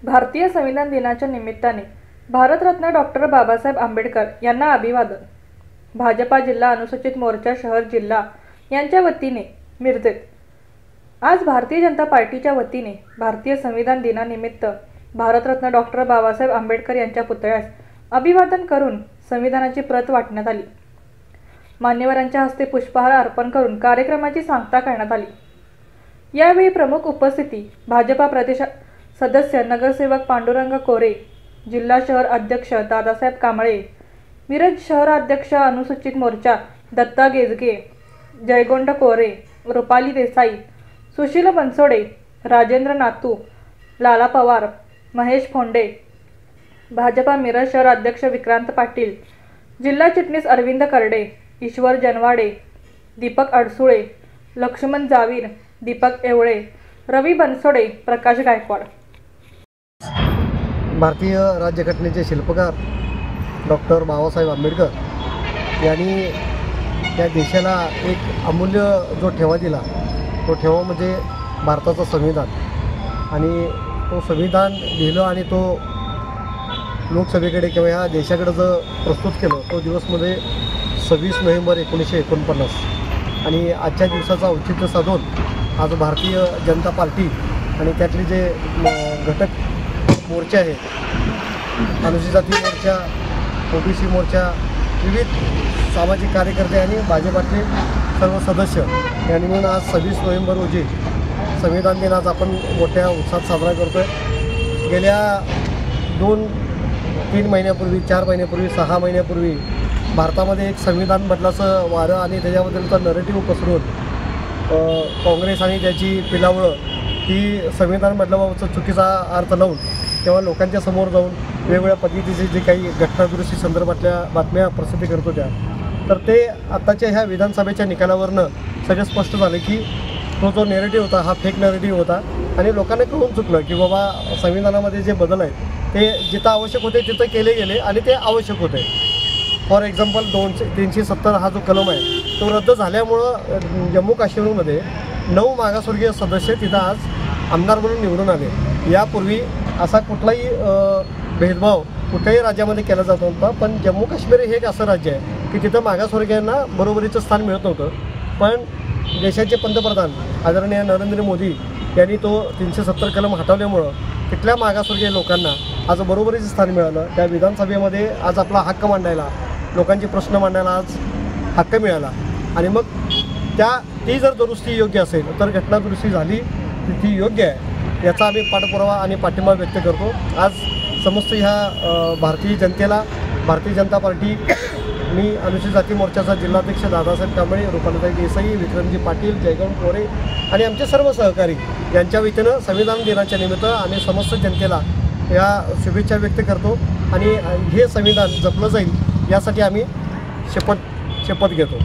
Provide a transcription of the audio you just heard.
भारतीय संविधान दिनाच्या निमित्ताने भारतरत्न डॉक्टर बाबासाहेब आंबेडकर यांना अभिवादन। भाजपा जिल्हा अनुसूचित मोर्चा शहर जिल्हा यांच्या वतीने मिरजेत आज भारतीय जनता पार्टीच्या वतीने भारतीय संविधान दिनानिमित्त भारतरत्न डॉक्टर बाबासाहेब आंबेडकर यांच्या पुतळ्यास अभिवादन करून संविधानाची प्रत वाटण्यात आली। मान्यवरांच्या हस्ते पुष्पहार अर्पण करून कार्यक्रमाची सांगता करण्यात आली। यावेळी प्रमुख उपस्थिती भाजपा प्रदेश सदस्य नगरसेवक पांडुरंग कोरे, जिल्हा शहर अध्यक्ष दादासाहेब कांबळे, मिरज शहर अध्यक्ष अनुसूचित मोर्चा दत्ता गेजगे, जयगोंड कोरे, रुपाली देसाई, सुशील बनसोडे, राजेंद्र नातू, लाला पवार, महेश फोंडे, भाजपा मिरज शहर अध्यक्ष विक्रांत पाटील, जिल्हा चिटणीस अरविंद करडे, ईश्वर जनवाडे, दीपक अडसुळे, लक्ष्मण जावीर, दीपक एवळे, रवी बनसोडे, प्रकाश गायकवाड। भारतीय राज्यघटनेचे शिल्पकार डॉक्टर बाबासाहेब आंबेडकर यांनी या देशाला एक अमूल्य जो ठेवा दिला, तो ठेवा म्हणजे भारताचं संविधान। आणि तो संविधान लिहिलं आणि तो लोकसभेकडे किंवा या देशाकडे जर प्रस्तुत केलं, तो दिवस म्हणजे 26 नोव्हेंबर 1949। आणि आजच्या दिवसाचा औचित्य साधून आज भारतीय जनता पार्टी आणि त्यातले जे घटक मोर्चे आहेत, अनुसूचित जाती मोर्चा, ओबीसी मोर्चा, विविध सामाजिक कार्यकर्ते आणि भाजपातले सर्व सदस्य यांनी मिळून आज 26 नोव्हेंबर रोजी संविधान दिन आज आपण मोठ्या उत्साहात साजरा करतो आहे। गेल्या 2-3 महिन्यापूर्वी, 4 महिन्यापूर्वी, 6 महिन्यापूर्वी भारतामध्ये एक संविधान बदलाचं वारं आणि त्याच्याबद्दलचा नरेटिव्ह पसरवून काँग्रेस आणि त्याची पिलावळं ही संविधान बदलाबाबतचा चुकीचा अर्थ लावून तेव्हा लोकांच्या समोर जाऊन वेगवेगळ्या पद्धतीचे जे काही घटनादुरुस्ती संदर्भातल्या बातम्या प्रसिद्ध करत होत्या, तर ते आत्ताच्या ह्या विधानसभेच्या निकालावरनं सगळं स्पष्ट झालं की तो जो नेरेटिव्ह होता हा फेक नेरेटिव्ह होता। आणि लोकांना कळून चुकलं की बाबा संविधानामध्ये जे बदल आहेत ते जिथं आवश्यक होते तिथं केले गेले आणि ते आवश्यक होते। फॉर एक्झाम्पल 370 हा जो कलम आहे तो रद्द झाल्यामुळं जम्मू काश्मीरमध्ये 9 मागासवर्गीय सदस्य तिथं आज आमदार म्हणून निवडून आले। यापूर्वी असा कुठलाही भेदभाव कुठल्याही राज्यामध्ये केला जात नव्हता, पण जम्मू काश्मीर हे एक असं राज्य आहे की तिथं मागासवर्गीयांना बरोबरीचं स्थान मिळत नव्हतं। पण देशाचे पंतप्रधान आदरणीय नरेंद्र मोदी यांनी तो 370 कलम हटवल्यामुळं तिथल्या मागासवर्गीय लोकांना आज बरोबरीचं स्थान मिळालं। त्या विधानसभेमध्ये आज आपला हक्क मांडायला, लोकांचे प्रश्न मांडायला आज हक्क मिळाला। आणि मग ती जर दुरुस्ती योग्य असेल तर घटना दुरुस्ती झाली ती योग्य आहे याचा आम्ही पाठपुरावा आणि पाठिंबा व्यक्त करतो। आज समस्त ह्या भारतीय जनतेला भारतीय जनता पार्टी, मी अनुसूचित जाती मोर्चाचा जिल्हाध्यक्ष दादासाहेब कांबळे, रुपाली देसाई, विक्रमजी पाटील, जयगोंड कोरे आणि आमचे सर्व सहकारी यांच्या वतीनं संविधान दिनाच्या निमित्त आम्ही समस्त जनतेला या शुभेच्छा व्यक्त करतो। आणि हे संविधान जपलं जाईल यासाठी आम्ही शपथ घेतो।